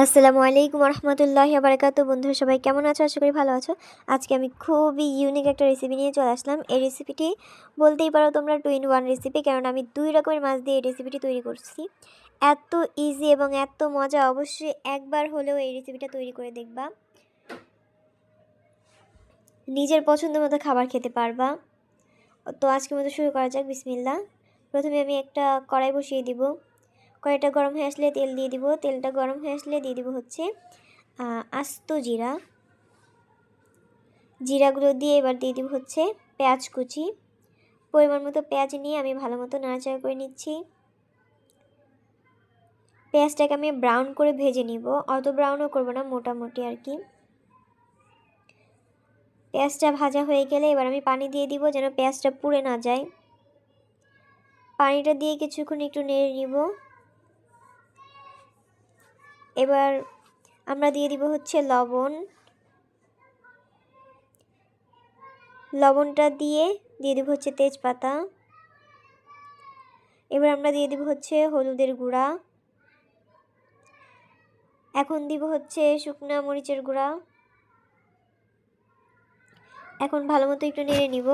আসসালামু আলাইকুম রহমতুল্লাহি ওয়া বারাকাতুহু। বন্ধুরা সবাই কেমন আছো? আশা করি ভালো আছো। আজকে আমি খুবই ইউনিক একটা রেসিপি নিয়ে চলে আসলাম। এই রেসিপিটি বলতেই পারো তোমরা 2 in 1 রেসিপি, কারণ আমি 2 রকমের মাছ দিয়ে এই রেসিপিটি তৈরি করছি। এত ইজি এবং এত মজা, অবশ্যই একবার হলেও এই রেসিপিটা তৈরি করে দেখবা। নিজের পছন্দ মতো খাবার খেতে পারবা। তো আজকের মতো শুরু করা যাক। বিসমিল্লাহ। প্রথমে আমি একটা কড়াই বসিয়ে দিব। কড়াইটা গরম হয়ে আসলে তেল দিয়ে দিব। তেলটা গরম হয়ে আসলে দিয়ে দিব হচ্ছে আস্ত জিরা। জিরাগুলো দিয়ে এবার দিয়ে দিব হচ্ছে পেঁয়াজ কুচি। পরিমাণ মতো পেঁয়াজ নিয়ে আমি ভালো মতো নাড়াচাড়া করে নিচ্ছি। পেঁয়াজটাকে আমি ব্রাউন করে ভেজে নিব, অত ব্রাউনও করব না, মোটামুটি আর কি। পেঁয়াজটা ভাজা হয়ে গেলে এবার আমি পানি দিয়ে দিব, যেন পেঁয়াজটা পুড়ে না যায়। পানিটা দিয়ে কিছুক্ষণ একটু নেড়ে নিব। এবার আমরা দিয়ে দিব হচ্ছে লবণ। লবণটা দিয়ে দিব হচ্ছে তেজপাতা। এবার আমরা দিয়ে দিব হচ্ছে হলুদের গুঁড়া। এখন দিব হচ্ছে শুকনা মরিচের গুঁড়া। এখন ভালো মতো একটু নেড়ে নিব।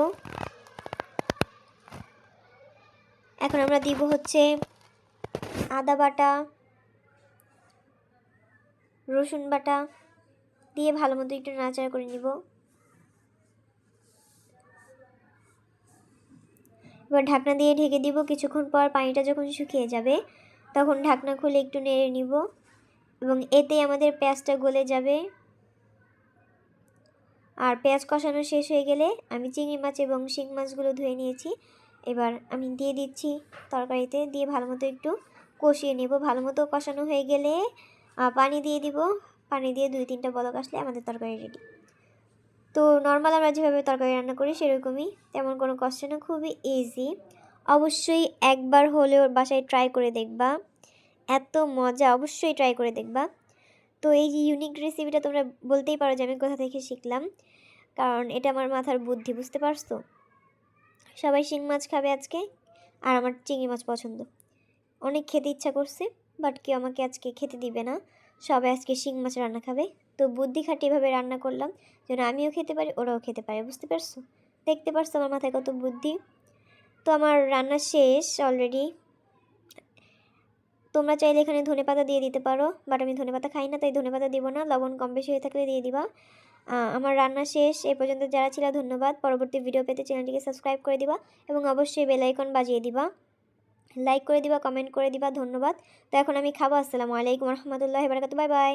এখন আমরা দিব হচ্ছে আদা বাটা, রসুন বাটা দিয়ে ভালো মতো একটু নাড়াচাড়া করে নিব। এবার ঢাকনা দিয়ে ঢেকে দিব। কিছুক্ষণ পর পানিটা যখন শুকিয়ে যাবে তখন ঢাকনা খুলে একটু নেড়ে নিব এবং এতে আমাদের পেঁয়াজটা গলে যাবে। আর পেঁয়াজ কষানো শেষ হয়ে গেলে আমি চিংড়ি মাছ এবং শিং মাছগুলো ধুয়ে নিয়েছি, এবার আমি দিয়ে দিচ্ছি তরকারিতে। দিয়ে ভালো মতো একটু কষিয়ে নেব। ভালো মতো কষানো হয়ে গেলে পানি দিয়ে দিব। পানি দিয়ে 2-3টা বলক আসলে আমাদের তরকারি রেডি। তো নর্মাল আমরা যেভাবে তরকারি রান্না করি সেরকমই, তেমন কোনো কষ্ট না, খুবই ইজি। অবশ্যই একবার হলেও বাসায় ট্রাই করে দেখবা, এত মজা, অবশ্যই ট্রাই করে দেখবা। তো এই যে ইউনিক রেসিপিটা তোমরা বলতেই পারো যে আমি কোথা থেকে শিখলাম, কারণ এটা আমার মাথার বুদ্ধি, বুঝতে পারছো? সবাই শিং মাছ খাবে আজকে, আর আমার চিংড়ি মাছ পছন্দ, অনেক খেতে ইচ্ছা করছে, বাট কেউ আমাকে আজকে খেতে দিবে না। সবাই আজকে শিং মাছ রান্না খাবে। তো বুদ্ধি খাটিয়ে এভাবে রান্না করলাম যেন আমিও খেতে পারি, ওরাও খেতে পারে, বুঝতে পারছো? দেখতে পারছো আমার মাথায় কত বুদ্ধি। তো আমার রান্না শেষ অলরেডি। তোমরা চাইলে এখানে ধনেপাতা দিয়ে দিতে পারো, বাট আমি ধনেপাতা খাই না, তাই ধনেপাতা দিব না। লবণ কম বেশি হয়ে থাকলে দিয়ে দিবা। আমার রান্না শেষ। এ পর্যন্ত যারা ছিল ধন্যবাদ। পরবর্তী ভিডিও পেতে চ্যানেলটিকে সাবস্ক্রাইব করে দিবা এবং অবশ্যই বেল আইকন বাজিয়ে দিবা, লাইক করে দিবা, কমেন্ট করে দিবা। ধন্যবাদ। তো এখন আমি খাবো। আসসালামু আলাইকুম রহমতুল্লাহি ওয়া বারাকাতুহু। Bye bye.